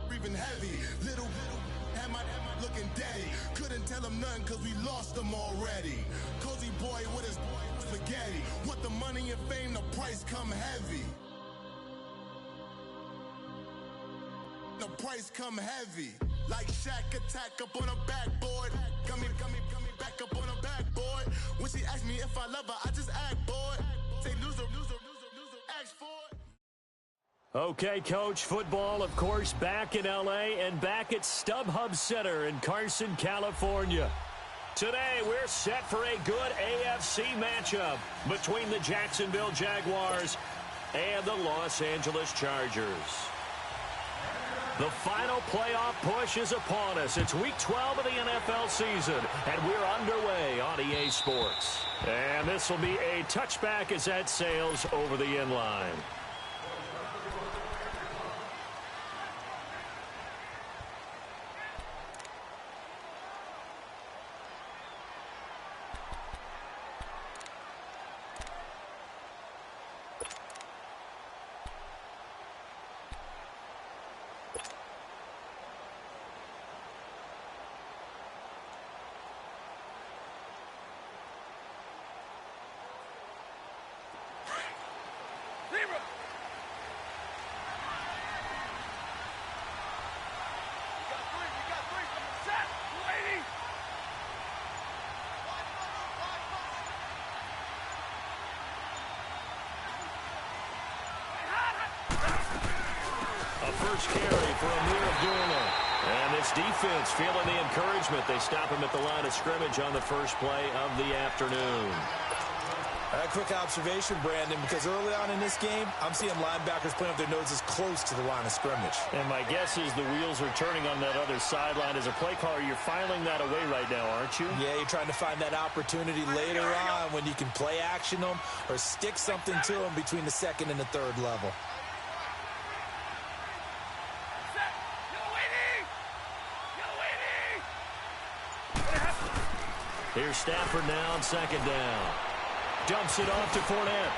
breathing heavy. Little had my looking daddy. Couldn't tell him nothing cause we lost him already. Cozy boy with his spaghetti. Want the money and fame, the price come heavy. The price come heavy. Like Shaq attack up on a backboard. Coming back up on a backboard. When she asked me if I love her, I just act bored. Say loser, ask for it. Okay, Coach, football, of course, back in L.A. and back at StubHub Center in Carson, California. Today, we're set for a good AFC matchup between the Jacksonville Jaguars and the Los Angeles Chargers. The final playoff push is upon us. It's Week 12 of the NFL season, and we're underway on EA Sports. And this will be a touchback as that sails over the end line. First carry for Amir Abdullah. And this defense feeling the encouragement. They stop him at the line of scrimmage on the first play of the afternoon. A quick observation, Brandon, because early on in this game, I'm seeing linebackers playing with their noses close to the line of scrimmage. And my guess is the wheels are turning on that other sideline. As a play caller, you're filing that away right now, aren't you? Yeah, you're trying to find that opportunity later on when you can play action them or stick something to them between the second and the third level. Here's Stafford now on second down. Dumps it off to Fournette.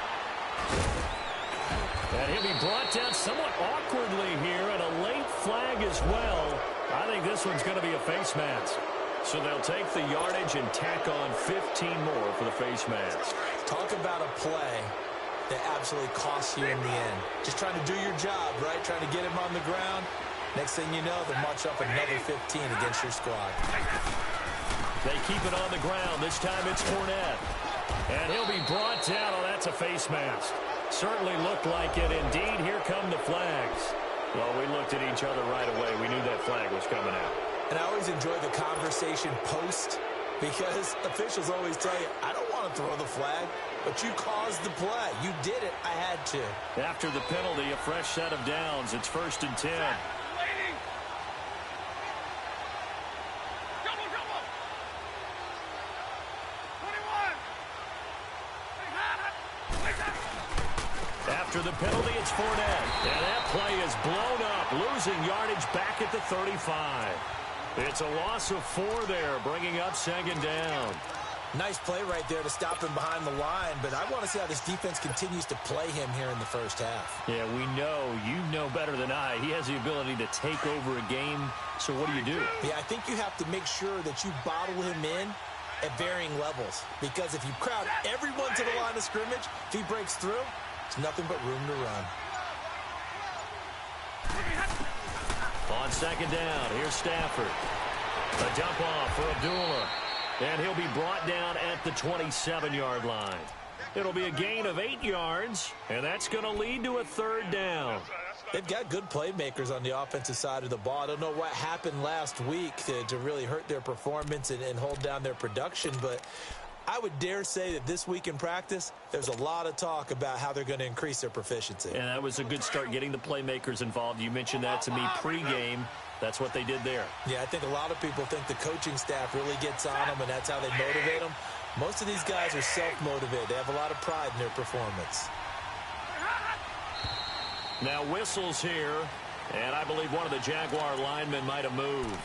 And he'll be brought down somewhat awkwardly here, and a late flag as well. I think this one's going to be a face mask. So they'll take the yardage and tack on 15 more for the face mask. Talk about a play that absolutely costs you in the end. Just trying to do your job, right? Trying to get him on the ground. Next thing you know, they'll march up another 15 against your squad. They keep it on the ground. This time it's Fournette. And he'll be brought down. Oh, that's a face mask. Certainly looked like it. Indeed, here come the flags. Well, we looked at each other right away. We knew that flag was coming out. And I always enjoy the conversation post because officials always tell you, I don't want to throw the flag, but you caused the play. You did it. I had to. After the penalty, a fresh set of downs. It's 1st and 10. After the penalty, it's Fournette. And that play is blown up, losing yardage back at the 35. It's a loss of 4 there, bringing up second down. Nice play right there to stop him behind the line, but I want to see how this defense continues to play him here in the first half. Yeah, we know. You know better than I. He has the ability to take over a game, so what do? Yeah, I think you have to make sure that you bottle him in at varying levels, because if you crowd everyone to the line of scrimmage, if he breaks through, it's nothing but room to run. On second down, here's Stafford. A dump off for Abdullah. And he'll be brought down at the 27-yard line. It'll be a gain of 8 yards, and that's going to lead to a 3rd down. They've got good playmakers on the offensive side of the ball. I don't know what happened last week to really hurt their performance and hold down their production, but I would dare say that this week in practice, there's a lot of talk about how they're going to increase their proficiency. And that was a good start getting the playmakers involved. You mentioned that to me pregame. That's what they did there. Yeah, I think a lot of people think the coaching staff really gets on them, and that's how they motivate them. Most of these guys are self-motivated. They have a lot of pride in their performance. Now whistles here, and I believe one of the Jaguar linemen might have moved.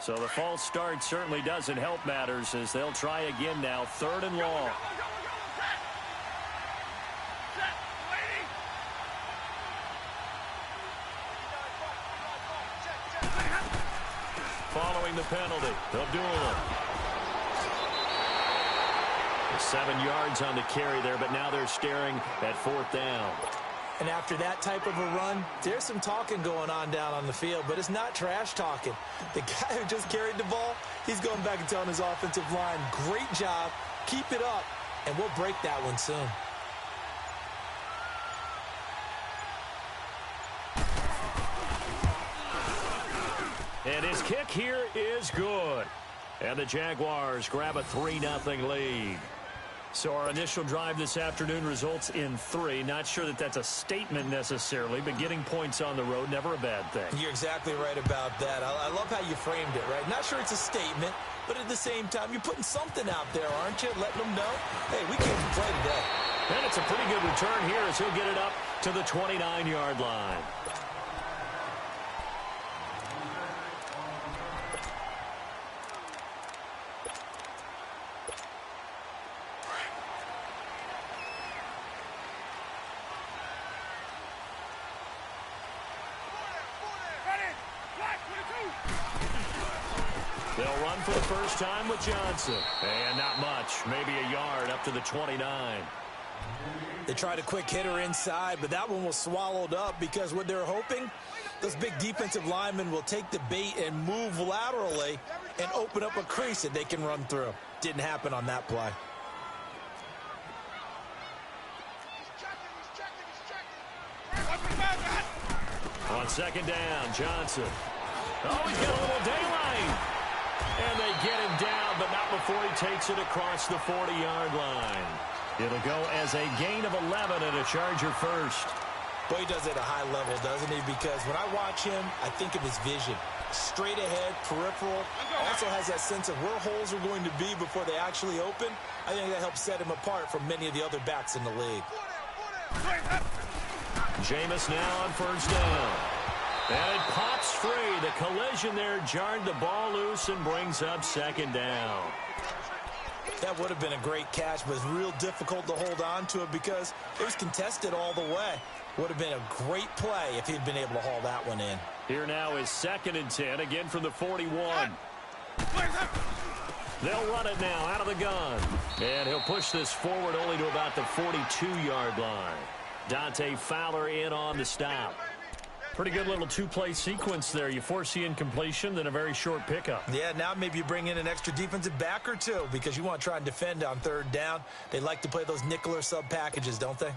So the false start certainly doesn't help matters as they'll try again now, 3rd and long. Following the penalty, Abdullah. 7 yards on the carry there, but now they're staring at 4th down. And after that type of a run, there's some talking going on down on the field, but it's not trash talking. The guy who just carried the ball, he's going back and telling his offensive line, great job, keep it up, and we'll break that one soon. And his kick here is good. And the Jaguars grab a 3-0 lead. So our initial drive this afternoon results in 3. Not sure that that's a statement necessarily, but getting points on the road, never a bad thing. You're exactly right about that. I love how you framed it, right? Not sure it's a statement, but at the same time, you're putting something out there, aren't you? Letting them know, hey, we came to play today. And it's a pretty good return here as he'll get it up to the 29-yard line. They'll run for the first time with Johnson. And not much, maybe a yard up to the 29. They tried a quick hitter inside, but that one was swallowed up because what they're hoping, those big defensive linemen will take the bait and move laterally and open up a crease that they can run through. Didn't happen on that play. On 2nd down, Johnson. Oh, he's got a little daylight. And they get him down, but not before he takes it across the 40-yard line. It'll go as a gain of 11 and a Charger first. Boy, he does it at a high level, doesn't he? Because when I watch him, I think of his vision. Straight ahead, peripheral. Also has that sense of where holes are going to be before they actually open. I think that helps set him apart from many of the other backs in the league. Jameis now on 1st down. And it pops free. The collision there jarred the ball loose and brings up 2nd down. That would have been a great catch, but it's real difficult to hold on to it because it was contested all the way. Would have been a great play if he'd been able to haul that one in. Here now is 2nd and 10, again from the 41. They'll run it now out of the gun. And he'll push this forward only to about the 42-yard line. Dante Fowler in on the stop. Pretty good little 2-play sequence there. You force the incompletion, then a very short pickup. Yeah, now maybe you bring in an extra defensive back or two because you want to try and defend on 3rd down. They like to play those nickel or sub packages, don't they?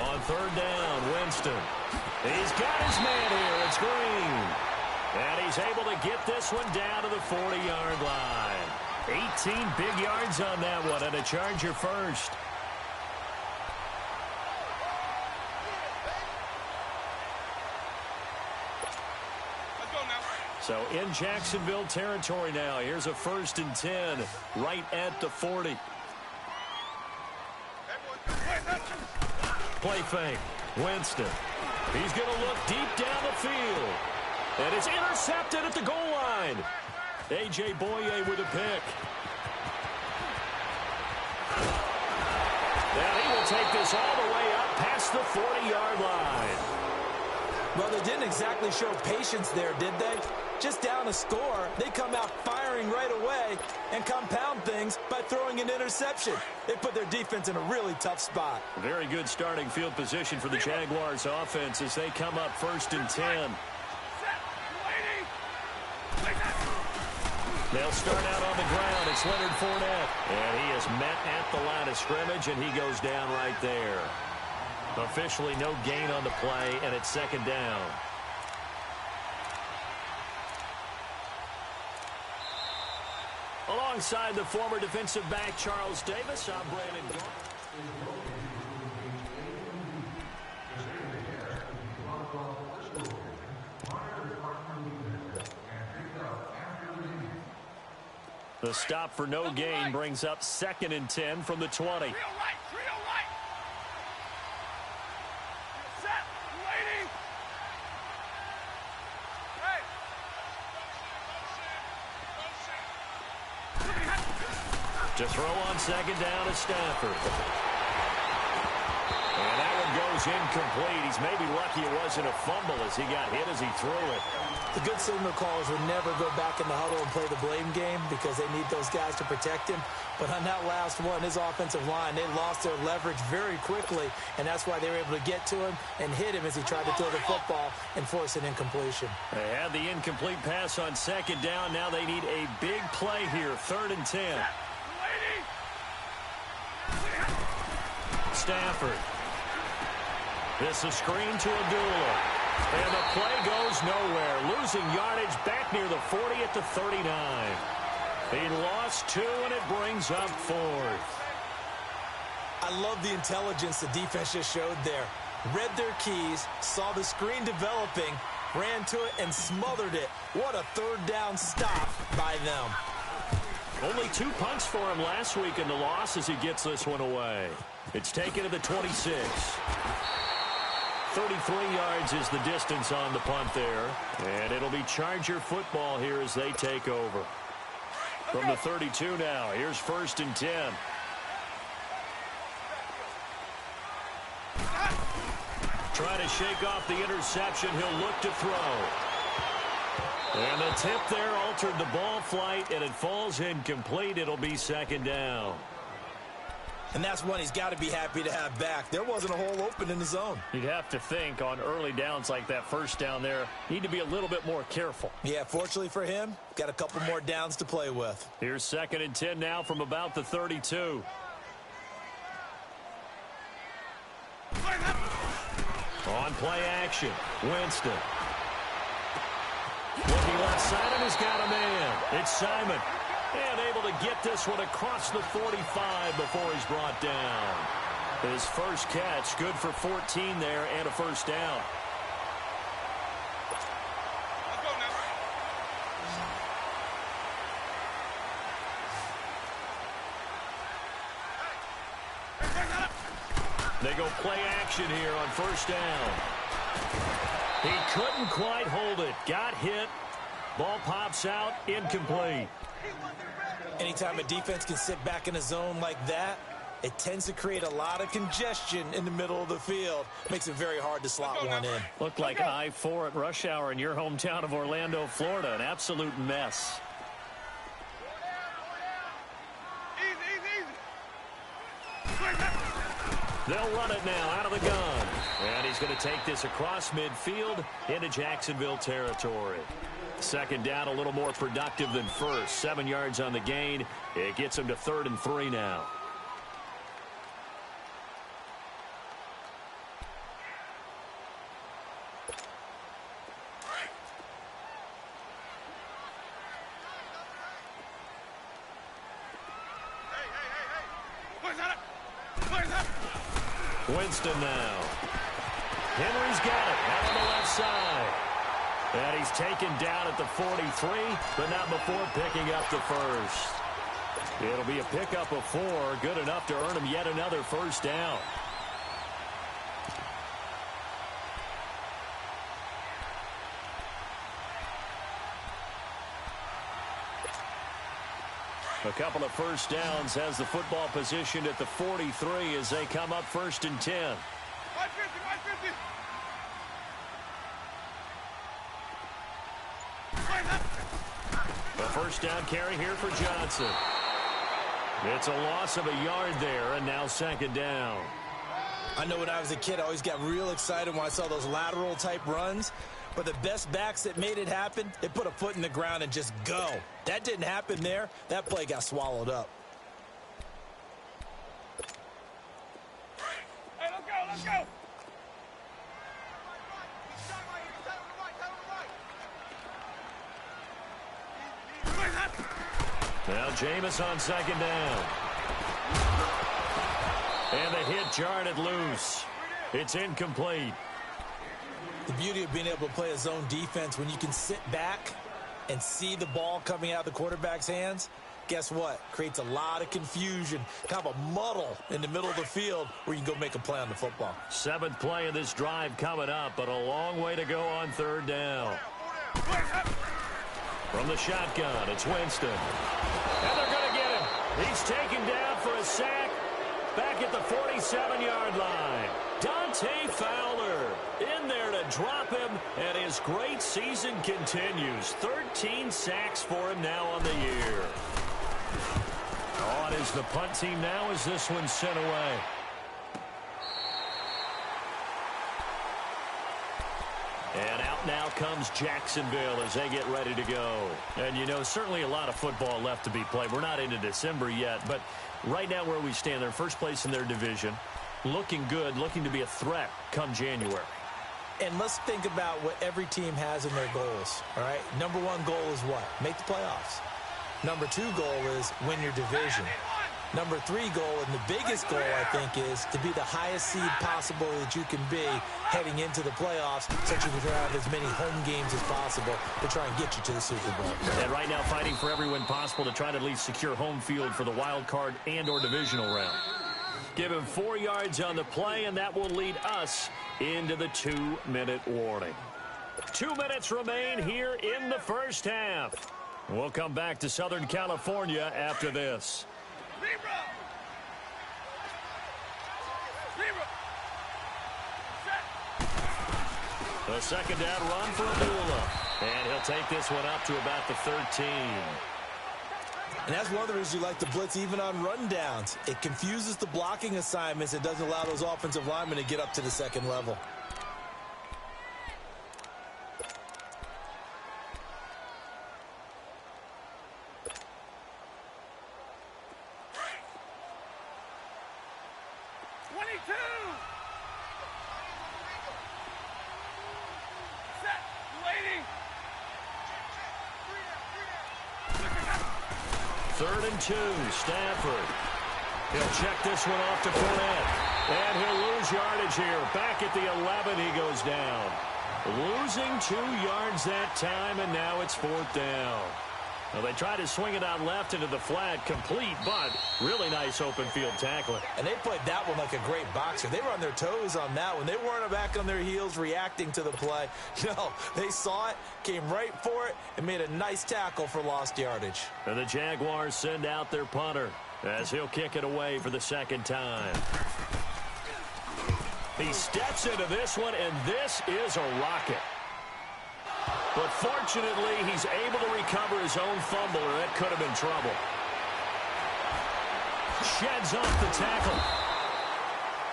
On 3rd down, Winston. He's got his man here. It's Green. And he's able to get this one down to the 40-yard line. 18 big yards on that one, and a Charger first. So in Jacksonville territory now. Here's a 1st and 10 right at the 40. Play fake. Winston. He's going to look deep down the field. And it's intercepted at the goal line. A.J. Boye with a pick. And he will take this all the way up past the 40-yard line. Well, they didn't exactly show patience there, did they? Just down a score, they come out firing right away and compound things by throwing an interception. They put their defense in a really tough spot. Very good starting field position for the Jaguars offense as they come up 1st and 10. They'll start out on the ground. It's Leonard Fournette. And he is met at the line of scrimmage, and he goes down right there. Officially no gain on the play, and it's 2nd down. Alongside the former defensive back Charles Davis, I'm Brandon Gault. The stop for no gain brings up 2nd and 10 from the 20. To throw on 2nd down is Stafford. And that one goes incomplete. He's maybe lucky it wasn't a fumble as he got hit as he threw it. The good signal callers would never go back in the huddle and play the blame game because they need those guys to protect him. But on that last one, his offensive line, they lost their leverage very quickly, and that's why they were able to get to him and hit him as he tried to throw the football and force an incompletion. They had the incomplete pass on 2nd down. Now they need a big play here, 3rd and 10. Stafford. This is screen to Abdullah. And the play goes nowhere. Losing yardage back near the 40 at the 39. He lost 2, and it brings up 4th. I love the intelligence the defense just showed there. Read their keys, saw the screen developing, ran to it, and smothered it. What a 3rd down stop by them. Only 2 punts for him last week in the loss as he gets this one away. It's taken to the 26. 33 yards is the distance on the punt there. And it'll be Charger football here as they take over. From the 32 now, here's 1st and 10. Trying to shake off the interception. He'll look to throw. And the tip there altered the ball flight, and it falls incomplete. It'll be 2nd down. And that's one he's got to be happy to have back. There wasn't a hole open in the zone. You'd have to think on early downs like that 1st down there, need to be a little bit more careful. Yeah, fortunately for him, got a couple more downs to play with. Here's 2nd and 10 now from about the 32. On play action, Winston. Looking left side, and he's got a man. It's Simon. And able to get this one across the 45 before he's brought down. His first catch, good for 14 there and a 1st down. They go play action here on 1st down. He couldn't quite hold it. Got hit. Ball pops out. Incomplete. Anytime a defense can sit back in a zone like that, it tends to create a lot of congestion in the middle of the field. Makes it very hard to slot one in. Looked like I-4 at rush hour in your hometown of Orlando, Florida. An absolute mess. They'll run it now out of the gun. And he's going to take this across midfield into Jacksonville territory. 2nd down, a little more productive than 1st. 7 yards on the gain. It gets him to 3rd and 3 now. Winston now. Henry's got it out on the left side. And he's taken down at the 43, but not before picking up the 1st. It'll be a pickup of 4, good enough to earn him yet another 1st down. A couple of 1st downs has the football positioned at the 43 as they come up 1st and 10. 150. A 1st down carry here for Johnson. It's a loss of a yard there, and now 2nd down. I know when I was a kid, I always got real excited when I saw those lateral-type runs. But the best backs that made it happen, they put a foot in the ground and just go. That didn't happen there. That play got swallowed up. Hey, let's go. Now Jameis on 2nd down. And the hit jarred it loose. It's incomplete. The beauty of being able to play a zone defense when you can sit back and see the ball coming out of the quarterback's hands, Guess what? Creates a lot of confusion, kind of a muddle in the middle of the field where you can go make a play on the football. 7th play of this drive coming up, but a long way to go on 3rd down. From the shotgun, it's Winston. And they're going to get him. He's taken down for a sack back at the 47-yard line. Dante Fowler in there to drop him, and his great season continues. 13 sacks for him now on the year. On is the punt team now as this one's sent away. And out now comes Jacksonville as they get ready to go. And, you know, certainly a lot of football left to be played. We're not into December yet, but right now where we stand, they're first place in their division. Looking good, looking to be a threat come January. And let's think about what every team has in their goals, all right? Number 1 goal is what? Make the playoffs. Number 2 goal is win your division. Number 3 goal, and the biggest goal, I think, is to be the highest seed possible that you can be heading into the playoffs so that you can have as many home games as possible to try and get you to the Super Bowl. And right now fighting for every win possible to try to at least secure home field for the wild card and or divisional round. Give him 4 yards on the play, and that will lead us into the 2-minute warning. 2 minutes remain here in the first half. We'll come back to Southern California after this. A 2nd down run for Abdullah. And he'll take this one up to about the 13. And that's one of the reasons you like to blitz even on rundowns. It confuses the blocking assignments. It doesn't allow those offensive linemen to get up to the 2nd level. Third and 2, Stafford. He'll check this one off to Fournette. And he'll lose yardage here. Back at the 11, he goes down. Losing 2 yards that time, and now it's 4th down. Well, they try to swing it out left into the flat, complete, but really nice open field tackling. And they played that one like a great boxer. They were on their toes on that one. They weren't back on their heels reacting to the play. No, they saw it, came right for it, and made a nice tackle for lost yardage. And the Jaguars send out their punter as he'll kick it away for the 2nd time. He steps into this one, and this is a rocket. But fortunately, he's able to recover his own fumble, or that could have been trouble. Sheds off the tackle.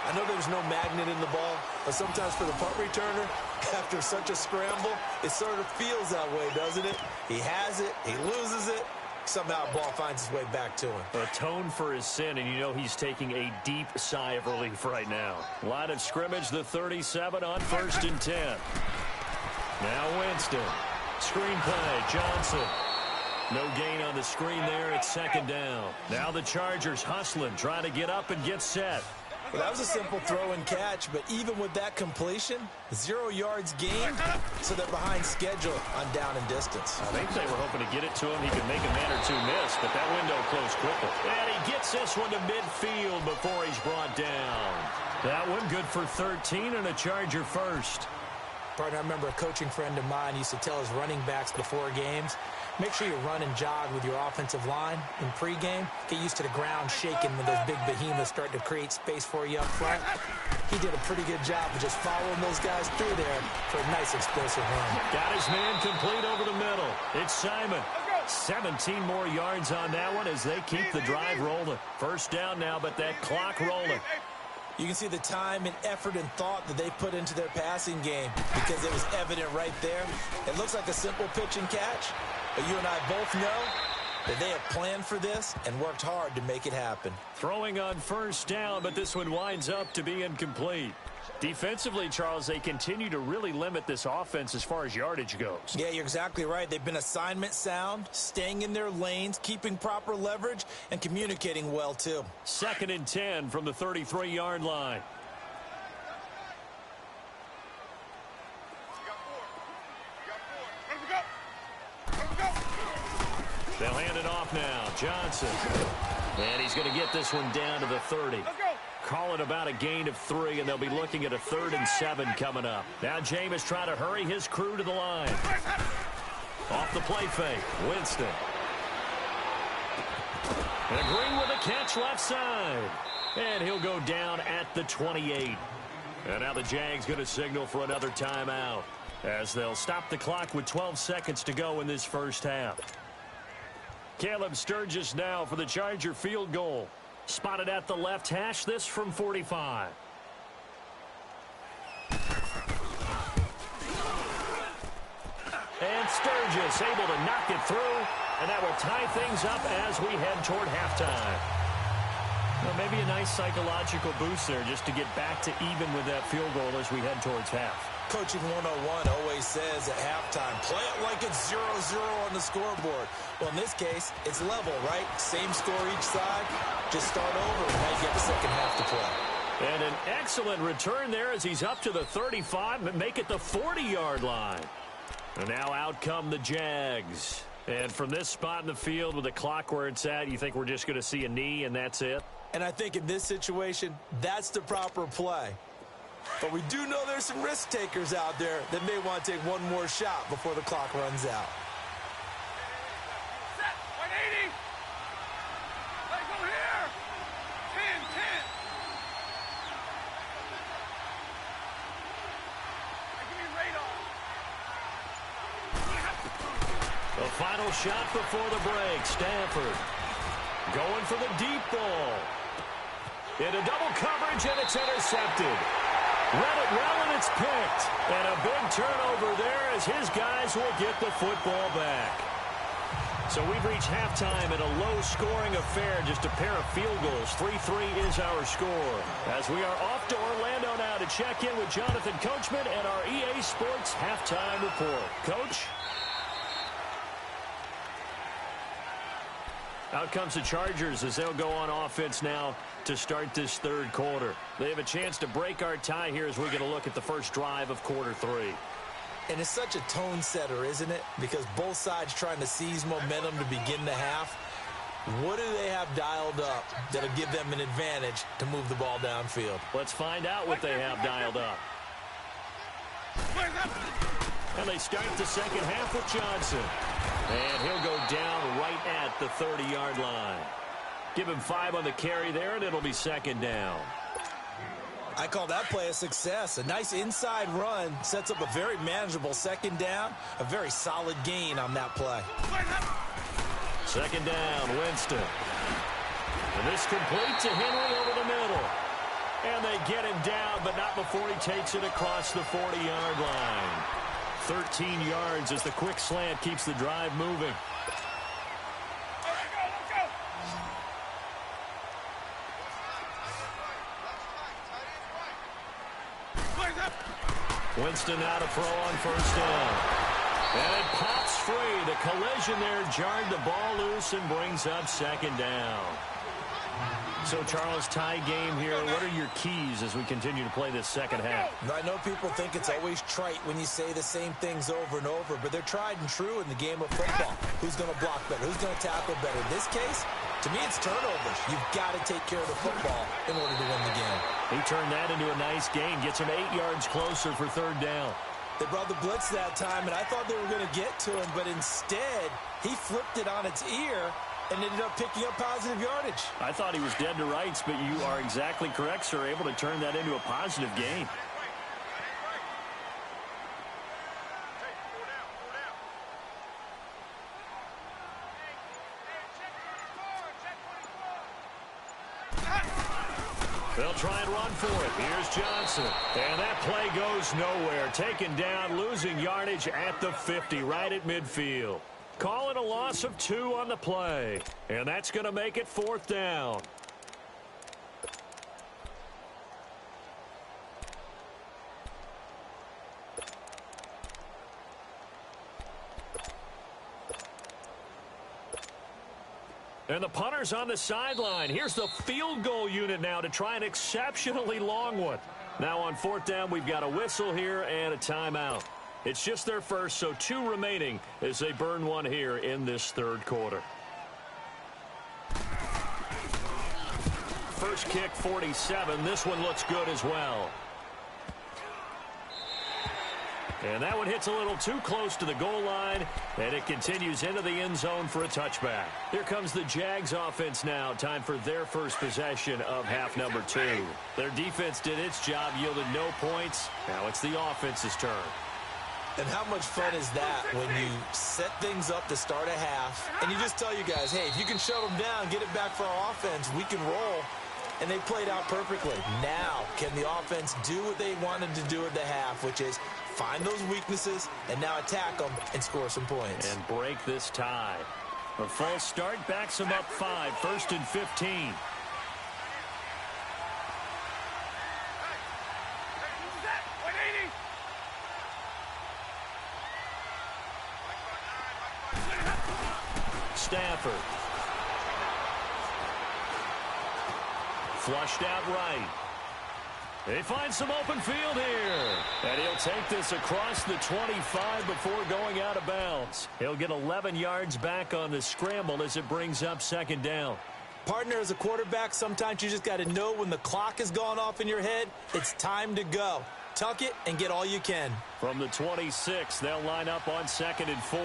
I know there's no magnet in the ball, but sometimes for the punt returner, after such a scramble, it sort of feels that way, doesn't it? He has it, he loses it, somehow the ball finds its way back to him. Atone for his sin, and you know he's taking a deep sigh of relief right now. Line of scrimmage, the 37 on 1st and 10. Now Winston. Screen play, Johnson. No gain on the screen there. It's 2nd down. Now the Chargers hustling, trying to get up and get set. Well, that was a simple throw and catch, but even with that completion, 0 yards gained, so they're behind schedule on down and distance. I think they were hoping to get it to him. He could make a man or 2 miss, but that window closed quickly. And he gets this one to midfield before he's brought down. That one good for 13 and a Charger first. Partner, I remember a coaching friend of mine used to tell his running backs before games, make sure you run and jog with your offensive line in pregame. Get used to the ground shaking when those big behemoths start to create space for you up front. He did a pretty good job of just following those guys through there for a nice explosive run. Got his man complete over the middle. It's Simon. 17 more yards on that one as they keep the drive rolling. First down now, but that clock rolling. You can see the time and effort and thought that they put into their passing game because it was evident right there. It looks like a simple pitch and catch, but you and I both know that they have planned for this and worked hard to make it happen. Throwing on first down, but this one winds up to be incomplete. Defensively, Charles, they continue to really limit this offense as far as yardage goes. Yeah, you're exactly right. They've been assignment sound, staying in their lanes, keeping proper leverage, and communicating well, too. 2nd and 10 from the 33-yard line. They'll hand it off now. Johnson. And he's going to get this one down to the 30. Call it about a gain of 3, and they'll be looking at a 3rd and 7 coming up. Now Jameis trying to hurry his crew to the line. Off the play fake. Winston. And Green with a catch left side. And he'll go down at the 28. And now the Jags going to signal for another timeout, as they'll stop the clock with 12 seconds to go in this first half. Caleb Sturgis now for the Charger field goal. Spotted at the left hash, this from 45. And Sturgis able to knock it through, and that will tie things up as we head toward halftime. Well, maybe a nice psychological boost there just to get back to even with that field goal as we head towards half. Coaching 101 always says at halftime, play it like it's 0-0 on the scoreboard. Well, in this case, it's level, right? Same score each side. Just start over and now you get the second half to play. And an excellent return there as he's up to the 35, but make it the 40-yard line. And now out come the Jags. And from this spot in the field with the clock where it's at, you think we're just going to see a knee and that's it? And I think in this situation, that's the proper play. But we do know there's some risk takers out there that may want to take one more shot before the clock runs out. Set, 180. Let go here. 10. Give me radar. The final shot before the break. Stanford going for the deep ball. Into double coverage, and it's intercepted. Read it well, and it's picked. And a big turnover there as his guys will get the football back. So we've reached halftime in a low-scoring affair, just a pair of field goals. 3-3 is our score. As we are off to Orlando now to check in with Jonathan Coachman and our EA Sports halftime report. Coach? Out comes the Chargers as they'll go on offense now to start this third quarter. They have a chance to break our tie here as we're going to look at the first drive of quarter 3. And it's such a tone setter, isn't it? Because both sides trying to seize momentum to begin the half. What do they have dialed up that'll give them an advantage to move the ball downfield? Let's find out what they have dialed up. And they start the second half with Johnson. And he'll go down right at the 30-yard line. Give him 5 on the carry there, and it'll be second down. I call that play a success. A nice inside run sets up a very manageable second down. A very solid gain on that play. Second down, Winston. And this complete to Henry over the middle. And they get him down, but not before he takes it across the 40-yard line. 13 yards as the quick slant keeps the drive moving. Winston now to throw on first down. And it pops free. The collision there jarred the ball loose and brings up second down. So, Charles, tie game here. What are your keys as we continue to play this second half? I know people think it's always trite when you say the same things over and over, but they're tried and true in the game of football. Who's going to block better? Who's going to tackle better? In this case, to me, it's turnovers. You've got to take care of the football in order to win the game. He turned that into a nice gain. Gets him 8 yards closer for third down. They brought the blitz that time, and I thought they were going to get to him, but instead, he flipped it on its ear and ended up picking up positive yardage. I thought he was dead to rights, but you are exactly correct, sir. Able to turn that into a positive gain. They'll try and run for it. Here's Johnson. And that play goes nowhere. Taken down, losing yardage at the 50, right at midfield. Call it a loss of 2 on the play. And that's going to make it fourth down. And the punter's on the sideline. Here's the field goal unit now to try an exceptionally long one. Now on fourth down, we've got a whistle here and a timeout. It's just their first, so 2 remaining as they burn one here in this third quarter. First kick, 47. This one looks good as well. And that one hits a little too close to the goal line, and it continues into the end zone for a touchback. Here comes the Jags offense now. Time for their first possession of half number 2. Their defense did its job, yielded no points. Now it's the offense's turn. And how much fun is that when you set things up to start a half, and you just tell you guys, hey, if you can shut them down, get it back for our offense, we can roll. And they played out perfectly. Now, can the offense do what they wanted to do at the half, which is find those weaknesses and now attack them and score some points. And break this tie. A false start backs them up 5, 1st and 15. Stafford. Flushed out right. They find some open field here. And he'll take this across the 25 before going out of bounds. He'll get 11 yards back on the scramble as it brings up 2nd down. Partner, as a quarterback, sometimes you just got to know when the clock has gone off in your head, it's time to go. Tuck it and get all you can. From the 26, they'll line up on 2nd and 4.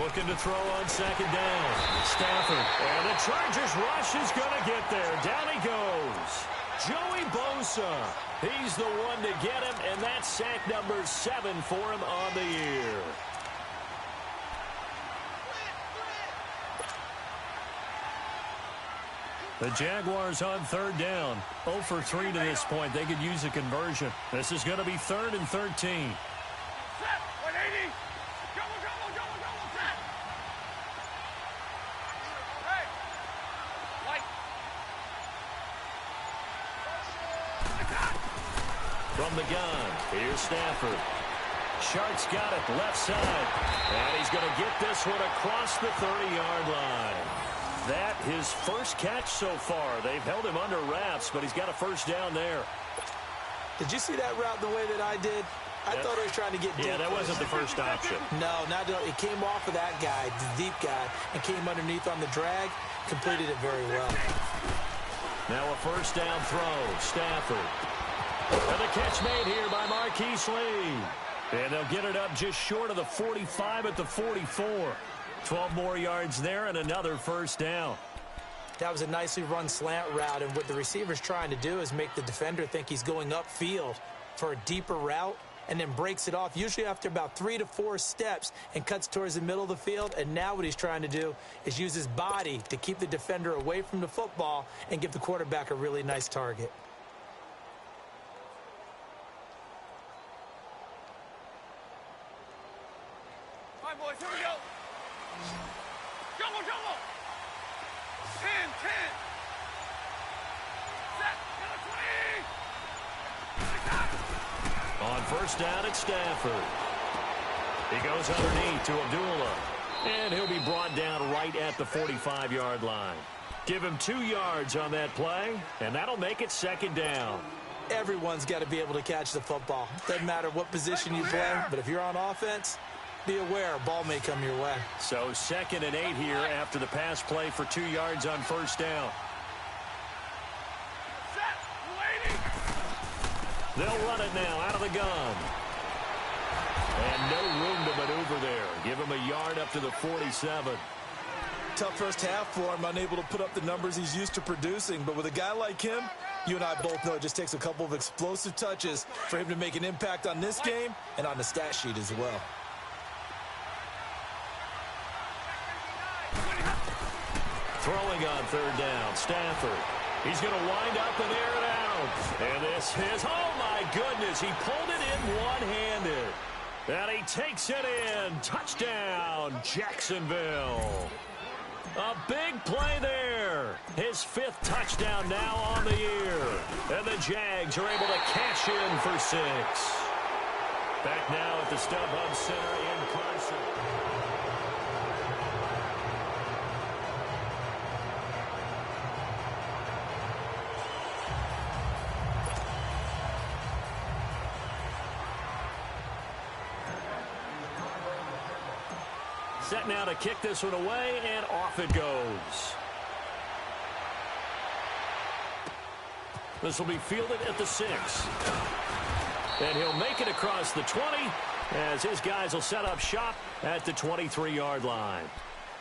Looking to throw on 2nd down. Stafford. And the Chargers rush is going to get there. Down he goes. Joey Bosa. He's the one to get him, and that's sack number 7 for him on the year. The Jaguars on 3rd down. 0 for 3 to this point. They could use a conversion. This is going to be 3rd and 13. From the gun, here's Stafford. Shark's got it, left side. And he's going to get this one across the 30-yard line. That his first catch so far. They've held him under wraps, but he's got a 1st down there. Did you see that route the way that I did? I thought he was trying to get deep. Yeah, that wasn't the first option. No, not at all. It came off of that guy, the deep guy, and came underneath on the drag. Completed it very well. Now a 1st down throw. Stafford. And the catch made here by Marquise Lee. And they'll get it up just short of the 45 at the 44. 12 more yards there and another 1st down. That was a nicely run slant route, and what the receiver's trying to do is make the defender think he's going upfield for a deeper route and then breaks it off, usually after about 3 to 4 steps, and cuts towards the middle of the field. And now what he's trying to do is use his body to keep the defender away from the football and give the quarterback a really nice target. Boys, here we go. Jumbo, jumbo. 10, 10. Set. 20. On 1st down, it's Stafford. He goes underneath to Abdullah. And he'll be brought down right at the 45-yard line. Give him 2 yards on that play, and that'll make it 2nd down. Everyone's got to be able to catch the football. Doesn't matter what position you play, but if you're on offense, be aware, a ball may come your way. So 2nd and 8 here after the pass play for 2 yards on 1st down. They'll run it now out of the gun. And no room to maneuver there. Give him a yard up to the 47. Tough first half for him, unable to put up the numbers he's used to producing. But with a guy like him, you and I both know it just takes a couple of explosive touches for him to make an impact on this game and on the stat sheet as well. Throwing on 3rd down, Stafford. He's going to wind up and air it out. And this is, oh my goodness, he pulled it in one-handed. And he takes it in. Touchdown, Jacksonville. A big play there. His 5th touchdown now on the year. And the Jags are able to cash in for 6. Back now at the StubHub Center in Carson. Set now to kick this one away, and off it goes. This will be fielded at the 6. And he'll make it across the 20 as his guys will set up shop at the 23-yard line.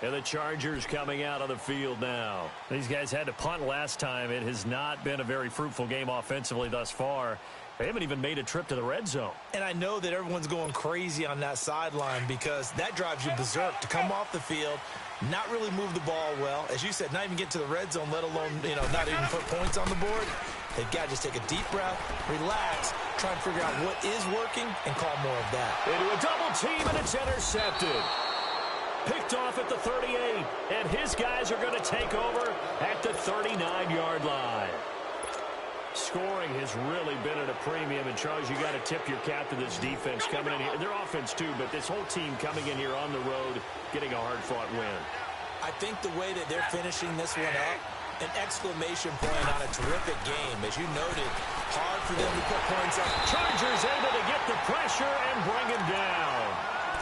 And the Chargers coming out on the field now. These guys had to punt last time. It has not been a very fruitful game offensively thus far. They haven't even made a trip to the red zone. And I know that everyone's going crazy on that sideline because that drives you berserk to come off the field, not really move the ball well. As you said, not even get to the red zone, let alone, not even put points on the board. They've got to just take a deep breath, relax, try and figure out what is working, and call more of that. Into a double team, and it's intercepted. Picked off at the 38, and his guys are going to take over at the 39-yard line. Scoring has really been at a premium, and Charles, you got to tip your cap to this defense coming in here. Their offense too, but this whole team coming in here on the road, getting a hard-fought win. I think the way that they're finishing this one up, an exclamation point on a terrific game. As you noted, hard for them to put points up. Chargers able to get the pressure and bring him down.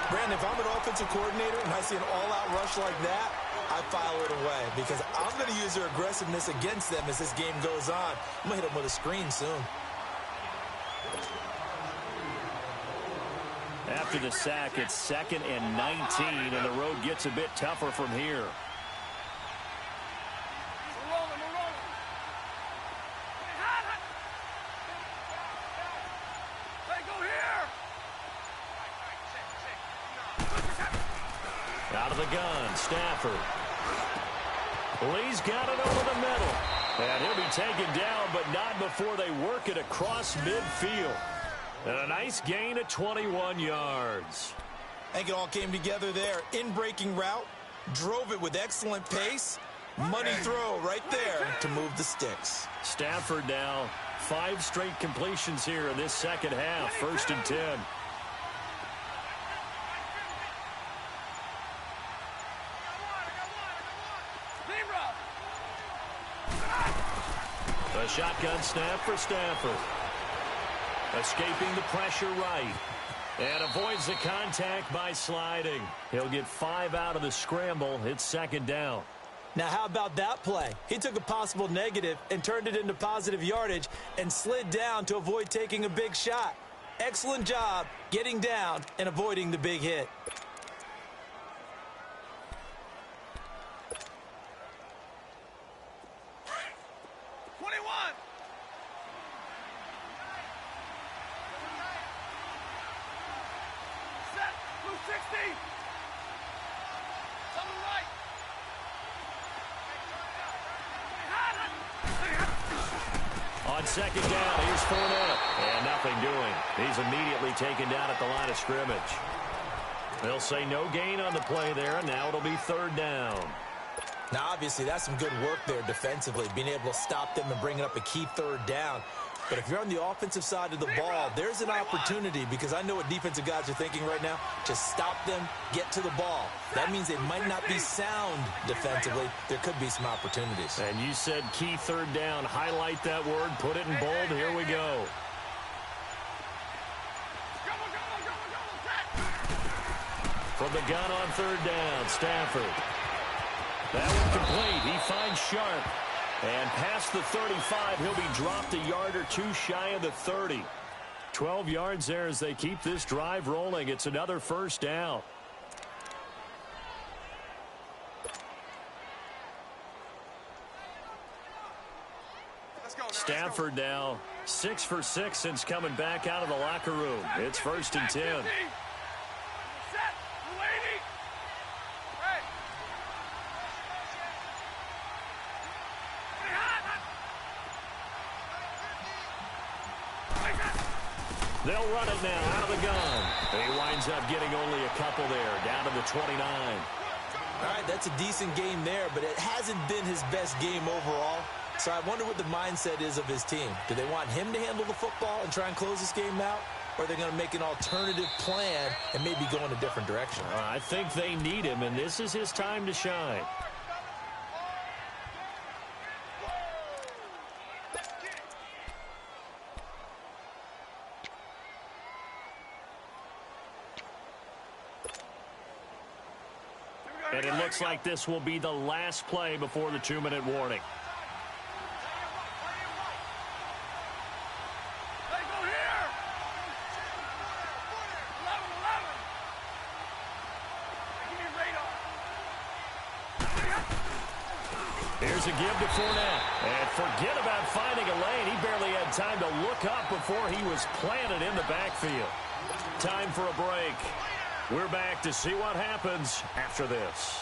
Brandon, if I'm an offensive coordinator and I see an all-out rush like that, I file it away because I'm going to use their aggressiveness against them as this game goes on. I'm going to hit them with a screen soon. After the sack, it's 2nd and 19, and the road gets a bit tougher from here. Out of the gun, Stafford. Lee's got it over the middle. And he'll be taken down, but not before they work it across midfield. And a nice gain of 21 yards. I think it all came together there. In-breaking route, drove it with excellent pace. Money throw right there to move the sticks. Stafford now, 5 straight completions here in this second half. 1st and 10. A shotgun snap for Stafford. Escaping the pressure right. And avoids the contact by sliding. He'll get 5 out of the scramble. It's 2nd down. Now, how about that play? He took a possible negative and turned it into positive yardage and slid down to avoid taking a big shot. Excellent job getting down and avoiding the big hit. On 2nd down, here's Fournette. And nothing doing. He's immediately taken down at the line of scrimmage. They'll say no gain on the play there, and now it'll be 3rd down. Now, obviously, that's some good work there defensively, being able to stop them and bringing up a key 3rd down. But if you're on the offensive side of the ball, there's an opportunity because I know what defensive guys are thinking right now. Just stop them, get to the ball. That means they might not be sound defensively. There could be some opportunities. And you said key 3rd down. Highlight that word. Put it in bold. Here we go. From the gun on 3rd down, Stafford. That one complete. He finds Sharp. And past the 35, he'll be dropped a yard or 2 shy of the 30. 12 yards there as they keep this drive rolling. It's another 1st down. Stafford now 6 for 6 since coming back out of the locker room. It's 1st and 10. They'll run it now out of the gun. And he winds up getting only a couple there, down to the 29. All right, that's a decent game there, but it hasn't been his best game overall. So I wonder what the mindset is of his team. Do they want him to handle the football and try and close this game out? Or are they going to make an alternative plan and maybe go in a different direction? I think they need him, and this is his time to shine. And it looks like this will be the last play before the 2-minute warning. Hey, go here! 11. Give me radar. Here's a give to Fournette. And forget about finding a lane. He barely had time to look up before he was planted in the backfield. Time for a break. We're back to see what happens after this.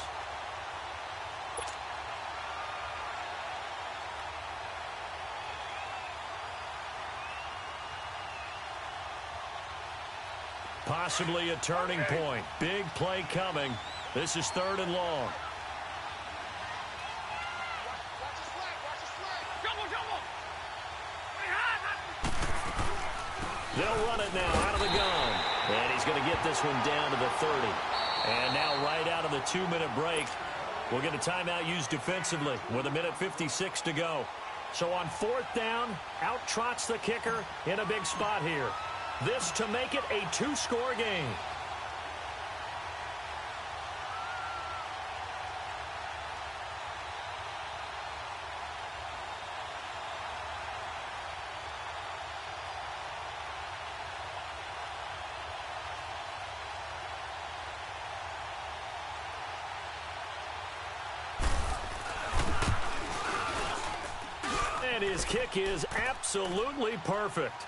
Possibly a turning point. Big play coming. This is 3rd and long. They'll run it now out of the gun. And he's going to get this one down to the 30. And now right out of the 2-minute break, we'll get a timeout used defensively with 1:56 to go. So on 4th down, out trots the kicker in a big spot here. This to make it a 2-score game. And his kick is absolutely perfect.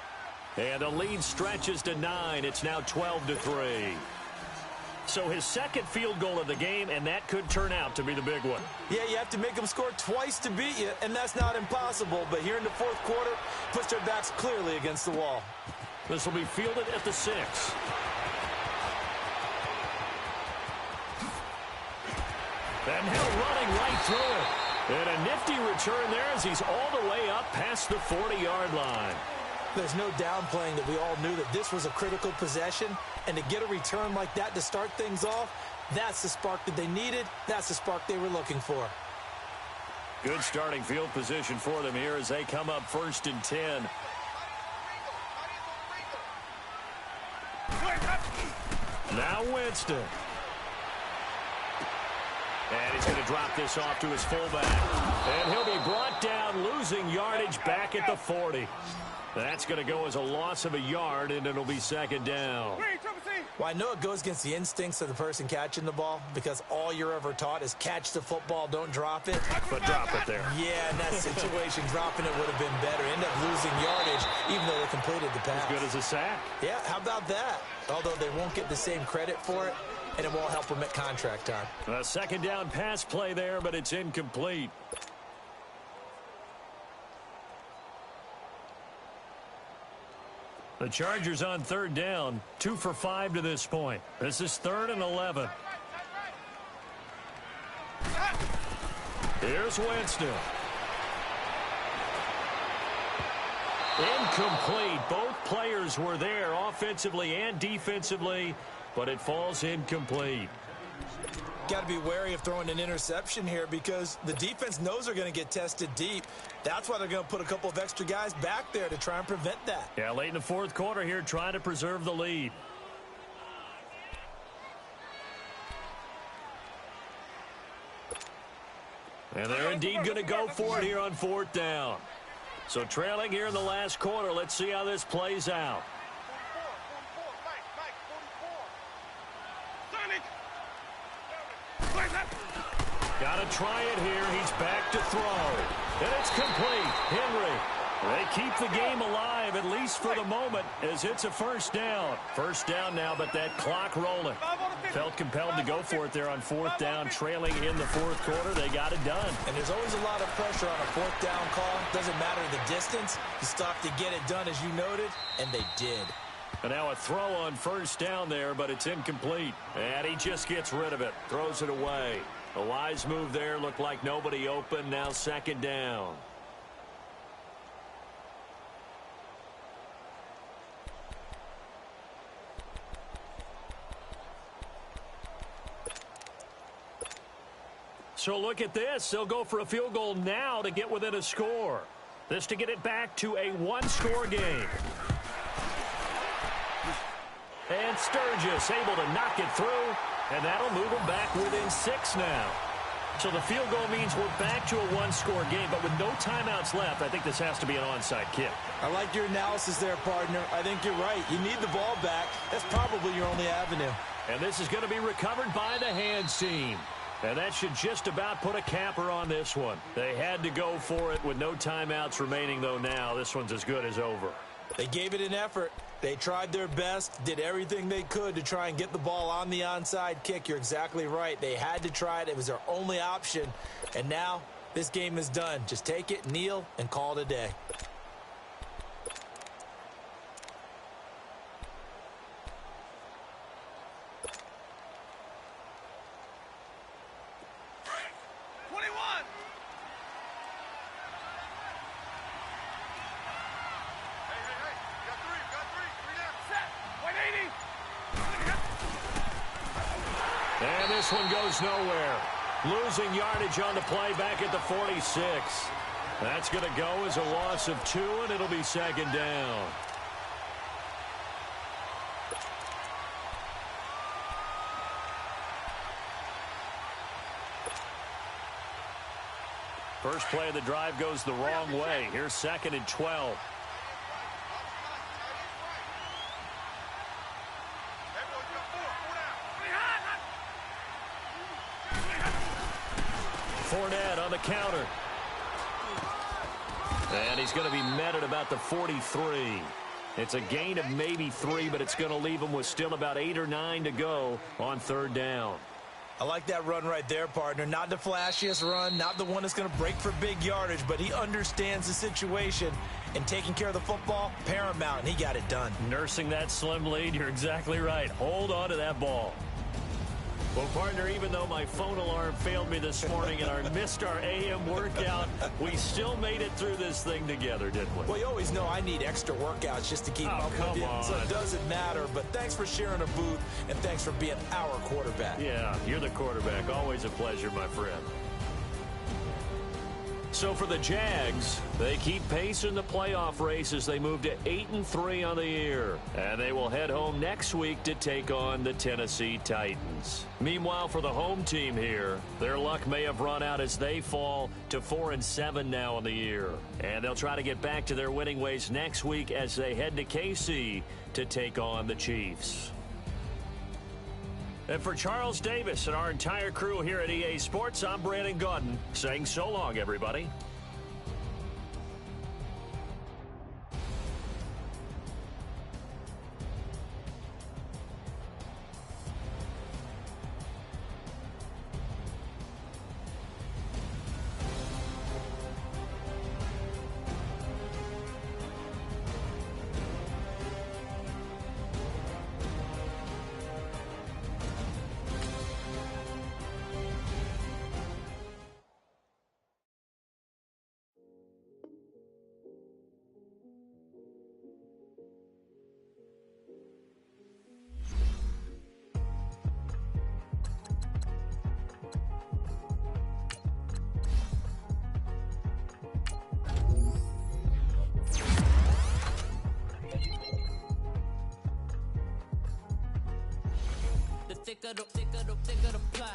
And the lead stretches to 9. It's now 12-3. So his second field goal of the game, and that could turn out to be the big one. Yeah, you have to make them score twice to beat you, and that's not impossible. But here in the 4th quarter, puts their backs clearly against the wall. This will be fielded at the 6. And Hill running right through it. And a nifty return there as he's all the way up past the 40-yard line. There's no downplaying that we all knew that this was a critical possession, and to get a return like that to start things off, that's the spark that they needed. That's the spark they were looking for. Good starting field position for them here as they come up 1st and 10. Now Winston. And he's going to drop this off to his fullback. And he'll be brought down, losing yardage back at the 40. That's going to go as a loss of a yard, and it'll be 2nd down. Well, I know it goes against the instincts of the person catching the ball because all you're ever taught is catch the football, don't drop it. But drop it there. Yeah, in that situation, dropping it would have been better. End up losing yardage, even though they completed the pass. As good as a sack. Yeah, how about that? Although they won't get the same credit for it, and it won't help them at contract time. A 2nd down pass play there, but it's incomplete. The Chargers on 3rd down, 2 for 5 to this point. This is 3rd and 11. Here's Winston. Incomplete. Both players were there offensively and defensively, but it falls incomplete. Got to be wary of throwing an interception here because the defense knows they're going to get tested deep. That's why they're going to put a couple of extra guys back there to try and prevent that. Yeah, late in the 4th quarter here, trying to preserve the lead. And they're indeed going to go for it here on 4th down. So trailing here in the last quarter, let's see how this plays out. Got to try it here. He's back to throw. And it's complete. Henry. They keep the game alive, at least for the moment, as it's a 1st down. 1st down now, but that clock rolling. Felt compelled to go for it there on 4th down, trailing in the 4th quarter. They got it done. And there's always a lot of pressure on a 4th down call. Doesn't matter the distance. You stop to get it done, as you noted, and they did. And now a throw on 1st down there, but it's incomplete. And he just gets rid of it, throws it away. A wise move there, looked like nobody open. Now 2nd down. So look at this. They'll go for a field goal now to get within a score. This to get it back to a 1-score game. And Sturgis able to knock it through, and that'll move them back within 6 now. So the field goal means we're back to a one-score game, but with no timeouts left, I think this has to be an onside kick. I like your analysis there, partner. I think you're right. You need the ball back. That's probably your only avenue. And this is going to be recovered by the hands team. And that should just about put a capper on this one. They had to go for it with no timeouts remaining, though now. This one's as good as over. They gave it an effort. They tried their best, did everything they could to try and get the ball on the onside kick. You're exactly right. They had to try it. It was their only option. And now this game is done. Just take it, kneel, and call it a day. And this one goes nowhere. Losing yardage on the play back at the 46. That's going to go as a loss of 2, and it'll be second down. First play of the drive goes the wrong way. Here's 2nd and 12. Fournette on the counter. And he's going to be met at about the 43. It's a gain of maybe 3, but it's going to leave him with still about 8 or 9 to go on 3rd down. I like that run right there, partner. Not the flashiest run, not the one that's going to break for big yardage, but he understands the situation, and taking care of the football, paramount, and he got it done. Nursing that slim lead, you're exactly right. Hold on to that ball. Well, partner, even though my phone alarm failed me this morning and I missed our AM workout, we still made it through this thing together, didn't we? Well, you always know I need extra workouts just to keep up with you, so it doesn't matter. But thanks for sharing a booth, and thanks for being our quarterback. Yeah, you're the quarterback. Always a pleasure, my friend. So for the Jags, they keep pace in the playoff race as they move to 8-3 on the year. And they will head home next week to take on the Tennessee Titans. Meanwhile, for the home team here, their luck may have run out as they fall to 4-7 now on the year. And they'll try to get back to their winning ways next week as they head to KC to take on the Chiefs. And for Charles Davis and our entire crew here at EA Sports, I'm Brandon Gaudin saying so long, everybody. Thicker the ply,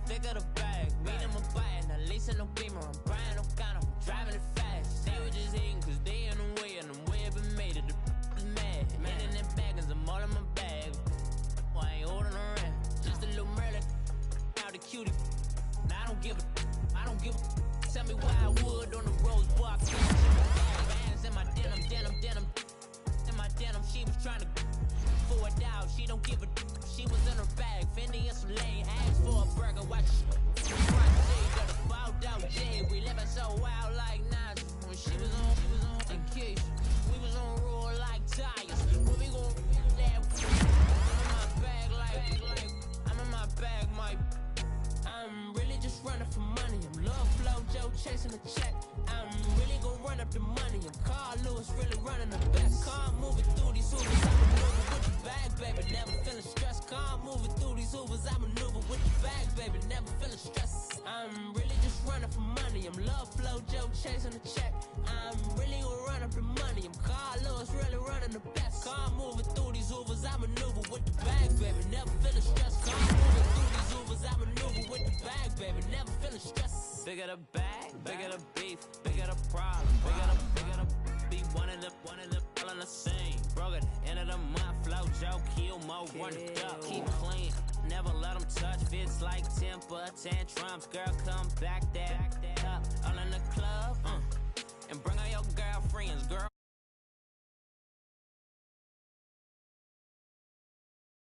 thicker the bag. Mean I'm a buyer, now leasing no beamer. I'm Brian O'Connor, I'm driving it fast. They were just hating cause they in the way, and I'm way up and made it. The mad. Man in them baggins, I'm all in my bag. Why I ain't holding around? Just a little Merlin, out the cutie. Now I don't give a. Tell me why I would on the rose box. Bands in my denim. In my denim, she was trying to for it out. She don't give a. She was in her bag, Fendi and some lane. Asked for a burger, watch got a fouled out J. We living so wild like Nas. When she was on vacation, we was on roll like tires. When we gon' that, I'm in my bag, Mike. I'm really just running for money. I'm love flow, Joe chasing the check. I'm really gon' run up the money. I'm Carl Lewis, really running the best. Car moving through these hoovers, I maneuver with the bag, baby. Never feeling stressed. Car moving through these hoovers, I maneuver with the bag, baby. Never feeling stressed. I'm really just running for money. I'm love flow, Joe chasing the check. I'm really gon' run up the money. I'm Carl Lewis, really running the best. baby. Never feeling stressed. I'm moving through these Ubers, I maneuver with the bag, baby. Never feeling stressed. Bigger the bag, bigger the beef, bigger the problem, bigger the be one of the all in the same. Broke at the end of the month, flow Joe, kill mo, run it up, keep clean. Never let them touch, fits like temper tantrums. Girl, come back that up.